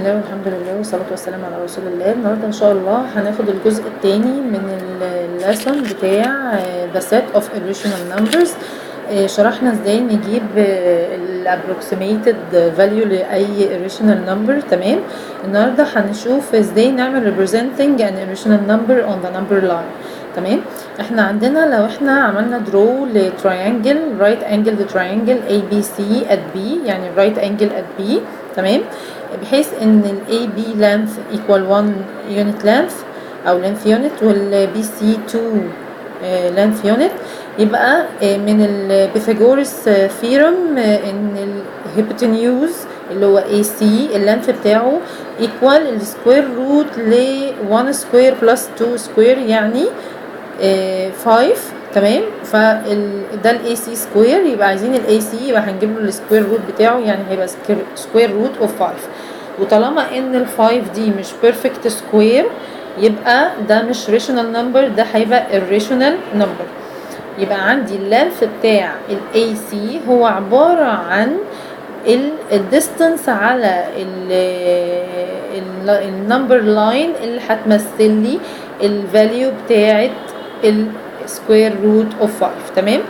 الله والحمد لله والصلاة والسلام على رسول الله. النهاردة ان شاء الله هناخد الجزء الثاني من الليسون بتاع the set of irrational numbers. شرحنا ازاي نجيب ال approximated value لأي irrational number. تمام. النهاردة هنشوف ازاي نعمل representing an irrational number on the number line. تمام. احنا عندنا لو احنا عملنا draw لتريانجل right angled triangle ABC at B، يعني right angle at B. تمام. بحيث ان ال AB length equal 1 unit length او length unit وال BC 2 length unit، يبقى من البيثاغورس theorem ان الهيبوتنيوز اللي هو AC اللينث بتاعه equal السكوير روت ل 1 سكوير بلس 2 سكوير، يعني 5. تمام. فده الاي سي سكوير، يبقى عايزين الاي سي يبقى هنجيب له السكوير روت بتاعه، يعني هيبقى سكوير روت اوف 5. وطالما ان ال 5 دي مش بيرفكت سكوير يبقى ده مش ريشنال نمبر، ده هيبقى irrational نمبر. يبقى عندي اللينث بتاع الاي سي هو عباره عن الديستانس على النمبر لاين اللي هتمثل لي الفاليو بتاعت السكوير روت اوف 5. تمام.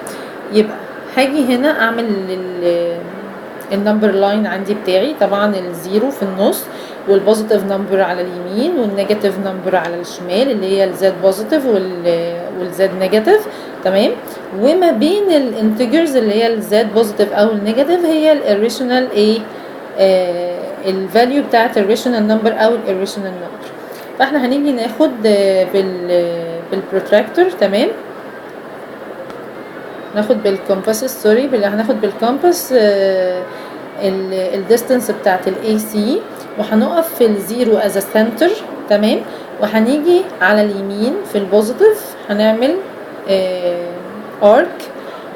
يبقى هاجي هنا اعمل النمبر لاين عندي بتاعي، طبعا الزيرو في النص والبوزيتيف نمبر على اليمين والنيجاتيف نمبر على الشمال اللي هي الزد بوزيتيف والزد نيجاتيف. تمام. وما بين الانتجرز اللي هي الزد بوزيتيف او النيجاتيف هي الirrational الفاليو بتاعت الريشنال نمبر او الirrational نمبر. فاحنا هنيجي ناخد بالبروتراكتور. تمام. ناخد بالكومباس، هناخد بالكومباس الديستانس بتاعت الاي سي، وهنقف في الزيرو از سنتر. تمام. وهنيجي على اليمين في البوزيتيف هنعمل ارك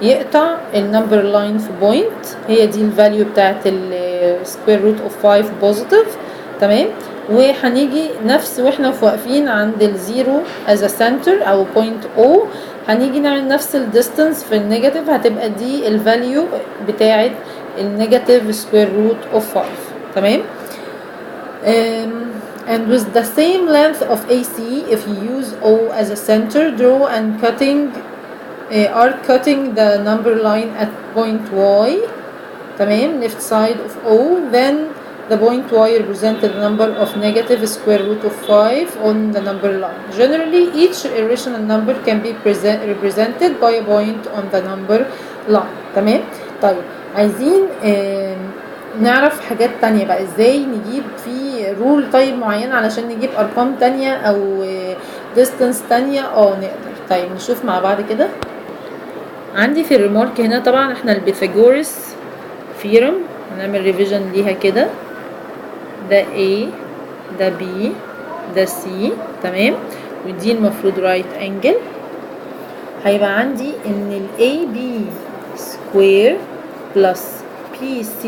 يقطع النمبر لاين في بوينت، هي دي الفاليو بتاعت السكوير روت اوف 5 بوزيتيف. تمام. وهنيجي نفس واحنا واقفين عند الزيرو از سنتر او بوينت او، هنيجي نعمل نفس الديستانس في النيجاتيف، هتبقى دي الفاليو بتاعت النيجاتيف سكوير روت اوف 5. تمام. And with the same length of AC, if you use O as a center, draw and cutting the number line at point Y. تمام. left side of O, then the point Y represents the number of negative square root of 5 on the number line. Generally, each irrational number can be represented by a point on the number line. تمام. طيب عايزين نعرف حاجات تانية بقى، ازاي نجيب في رول طيب معين علشان نجيب ارقام تانية او distance تانية. نقدر. طيب نشوف مع بعض كده. عندي في الريمارك هنا طبعا احنا البيثاغورس theorem هنعمل ريفيجن ليها كده. ده A، ده B، ده C. تمام. ودي المفروض رايت انجل. هيبقى عندي ان ال AB سكوير بلس BC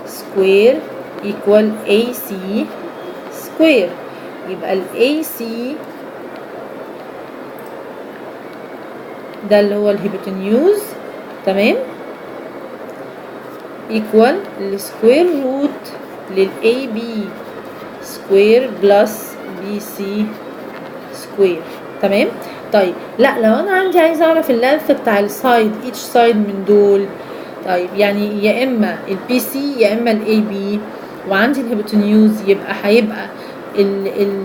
سكوير equal AC سكوير. يبقى ال AC ده اللي هو الهيبوتنيوز. تمام. equal السكوير روت لل AB سكوير بلس BC سكوير. تمام. طيب لا، لو انا عندي عايزه اعرف اللينث بتاع السايد each سايد من دول، طيب يعني يا اما البي سي يا اما الاي بي، وعندي الهيبوتنيوز، يبقى هيبقى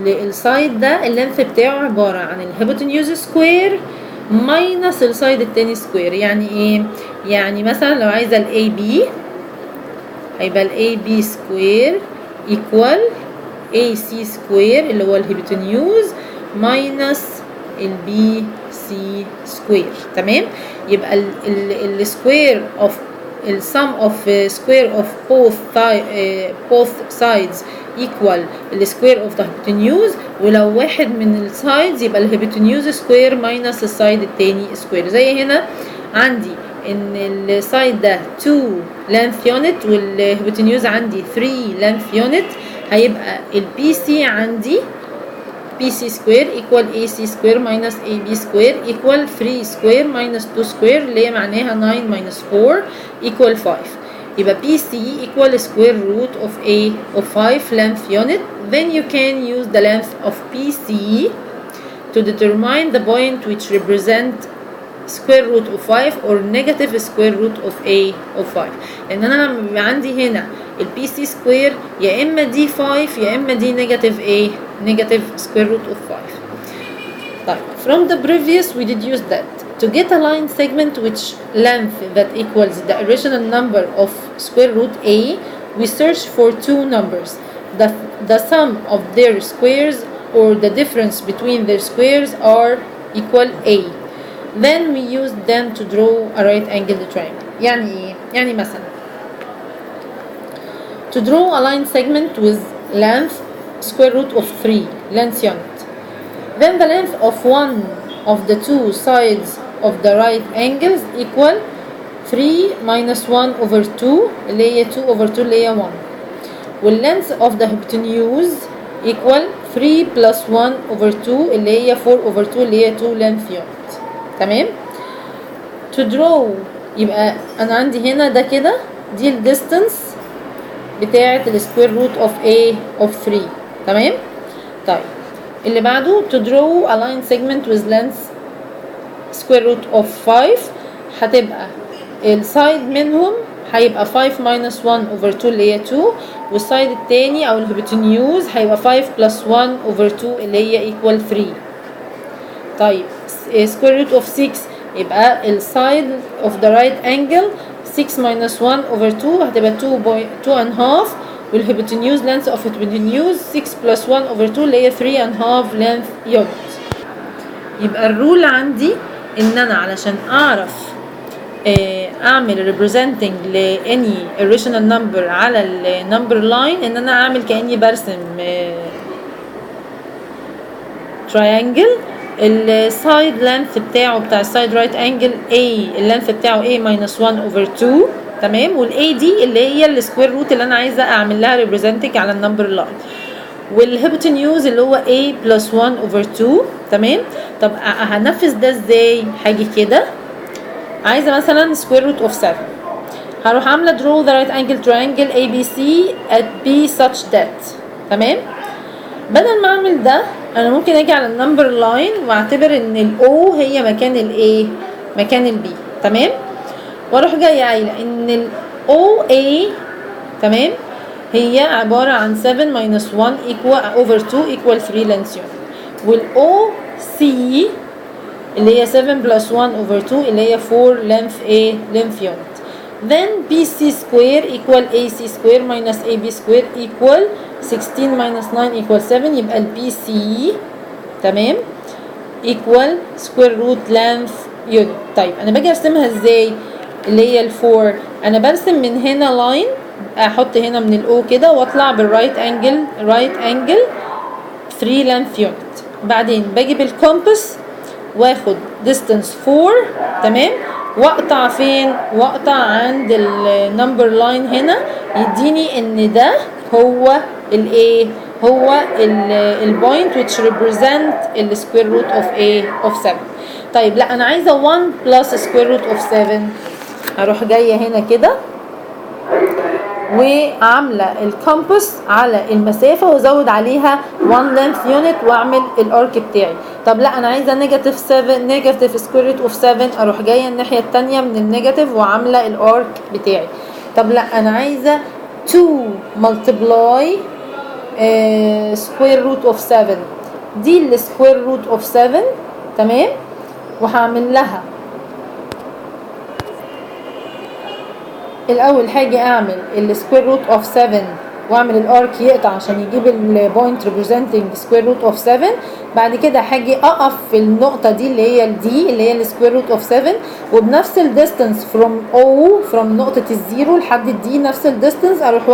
السايد ده اللينث بتاعه عباره عن الهيبوتنيوز سكوير ماينس السايد التاني سكوير. يعني ايه؟ يعني مثلا لو عايزه الاي بي هيبقى الاي بي سكوير ايكوال اي سي سكوير اللي هو الهيبوتنيوز ماينس البي سي سكوير. تمام. يبقى السكوير اوف السم اوف سكوير اوف both sides equal السكوير اوف the hypotenuse، ولو واحد من السايدز يبقى الهيبوتنيوز سكوير ماينس السايد التاني سكوير. زي هنا عندي ان السايد ده 2 length unit والهيبوتنيوز عندي 3 length unit، هيبقى البي سي عندي BC سكوير equal AC سكوير minus AB سكوير equal 3 سكوير minus 2 سكوير اللي هي معناها 9 minus 4 equal 5. يبقى BC equal square root of A of 5 length unit. Then you can use the length of BC to determine the point which represent square root of 5 or negative square root of A of 5. لأن أنا لما بيبقى عندي هنا ال BC square يا إما دي 5 يا إما دي negative A negative square root of 5. طيب from the previous we deduced that to get a line segment which length that equals the irrational number of square root A, we search for two numbers, the sum of their squares or the difference between their squares are equal A. Then we use them to draw a right angled triangle. يعني ايه؟ يعني مثلا to draw a line segment with length square root of 3 length unit. Then the length of one of the two sides of the right angles equal 3 minus 1 over 2 اللي هي 2 over 2 اللي هي 1. وال length of the hypotenuse equal 3 plus 1 over 2 اللي هي 4 over 2 اللي هي 2 length unit. تمام؟ to draw يبقى أنا عندي هنا ده كده دي ال distance بتاعة ال square root of A of 3. تمام؟ طيب اللي بعده to draw a line segment with length square root of 5 هتبقى السايد منهم هيبقى 5 minus 1 over 2 اللي هي 2 والسايد التاني او الهيبوتنيوز هيبقى 5 plus 1 over 2 اللي هي equal 3. طيب square root of 6 يبقى السايد of the right angle 6 minus 1 over 2 هتبقى 2 and half والهيبوتنيوز length of hypotenuse 6 plus 1 over 2 اللي هي 3 and half length unit. يبقى الرول عندي ان انا علشان اعرف اعمل representing ل any irrational number على ال number line ان انا اعمل كأني برسم triangle السايد length بتاعه بتاع السايد right angle A اللينث بتاعه A minus 1 over 2. تمام؟ والاي دي اللي هي السكوير روت اللي انا عايزه اعمل لها representing على النمبر لاين والهيبوتنيوز اللي هو A plus 1 over 2. تمام؟ طب هنفذ ده ازاي؟ هاجي كده عايزه مثلا square root of 7 هروح عامله draw the right angle triangle ABC at B such that. تمام؟ بدل ما اعمل ده انا ممكن اجي على النمبر لاين واعتبر ان الاو هي مكان الايه مكان البي. تمام؟ واروح جايه قايله ان الاو اي تمام هي عباره عن 7 minus 1 equal over 2 equal 3 length unit والاو سي اللي هي 7 plus 1 over 2 اللي هي 4 length A length unit. Then BC square equal AC square minus AB square equal 16 minus 9 equal 7 يبقى ال BC تمام equal square root length unit. طيب انا باجي ارسمها ازاي؟ اللي هي ال 4 انا برسم من هنا لاين احط هنا من الاو كده واطلع بالرايت انجل 3 length unit. بعدين باجي بالكومباس واخد distance 4 تمام واقطع فين؟ واقطع عند النمبر لاين هنا يديني ان ده هو الايه؟ هو البوينت which represent ال square root of A of 7. طيب لا انا عايزه 1 plus square root of 7 هروح جايه هنا كده وعامله الكومباس على المسافه وازود عليها 1 length unit واعمل الارك بتاعي. طب لا انا عايزه نيجاتيف 7 نيجاتيف سكوير روت اوف 7 اروح جايه الناحيه الثانيه من النيجاتيف وعامله الارك بتاعي. طب لا انا عايزه 2 ملتبلاي سكوير روت اوف 7 دي السكوير روت اوف 7 تمام وهعمل لها الاول حاجه اعمل السكوير روت اوف 7 واعمل الارك يقطع عشان يجيب البوينت ريبريزنتنج سكوير روت اوف 7. بعد كده هاجي اقف في النقطه دي اللي هي الدي اللي هي السكوير روت اوف 7 وبنفس الديستانس فروم او فروم نقطه الزيرو لحد الدي نفس الديستانس اروح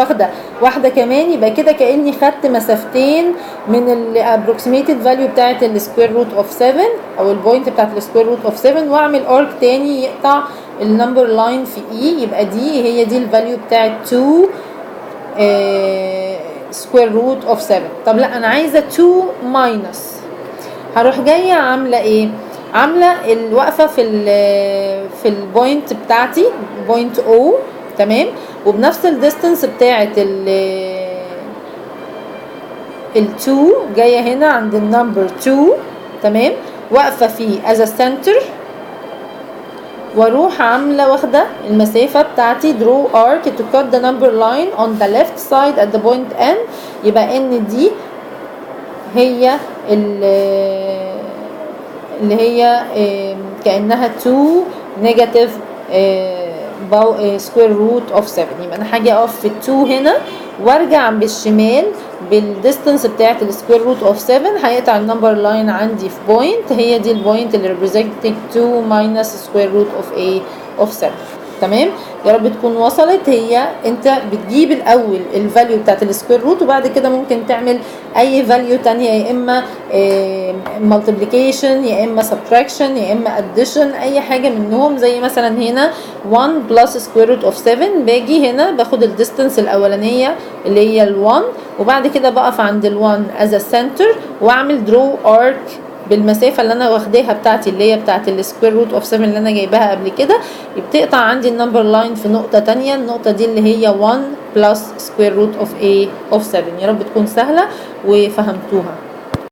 واخده كمان يبقى كده كاني خدت مسافتين من الابروكسيميتد فاليو بتاعه السكوير روت اوف 7 او البوينت بتاعه السكوير روت اوف 7 واعمل ارك تاني يقطع النمبر لاين في اي يبقى دي هي دي الفاليو بتاعه 2 سكوير روت اوف 7. طب لا انا عايزه 2 ماينس هروح جايه عامله ايه؟ عامله الوقفه في البوينت بتاعتي بوينت او تمام وبنفس الديستنس بتاعه ال2 جايه هنا عند النمبر 2 تمام، واقفه فيه as a center، واروح عامله واخده المسافه بتاعتي draw arc to cut the number line on the left side at the point n. يبقى ان دي هي اللي هي كأنها 2 negative square root of 7. يبقى انا هاجي اقف في 2 هنا وارجع بالشمال بالديستنس بتاعت السكوير روت اوف 7 هيقطع النمبر لاين عندي في بوينت، هي دي البوينت اللي representing 2 minus square root of a of 7. تمام، يا رب تكون وصلت. هي انت بتجيب الاول الفاليو بتاعت السكوير روت، وبعد كده ممكن تعمل اي فاليو تانية، يا اما multiplication يا اما subtraction يا اما addition، اي حاجه منهم. زي مثلا هنا 1 plus square root of 7، باجي هنا باخد الديستنس الاولانيه اللي هي ال1، وبعد كده بقف عند ال1 as a center واعمل draw arc بالمسافه اللي انا واخداها بتاعتي اللي هي بتاعت السكوير روت اوف 7 اللي انا جايباها قبل كده. بتقطع عندي النمبر لاين في نقطه تانية، النقطه دي اللي هي 1 plus square root of a of 7. يا رب تكون سهله وفهمتوها.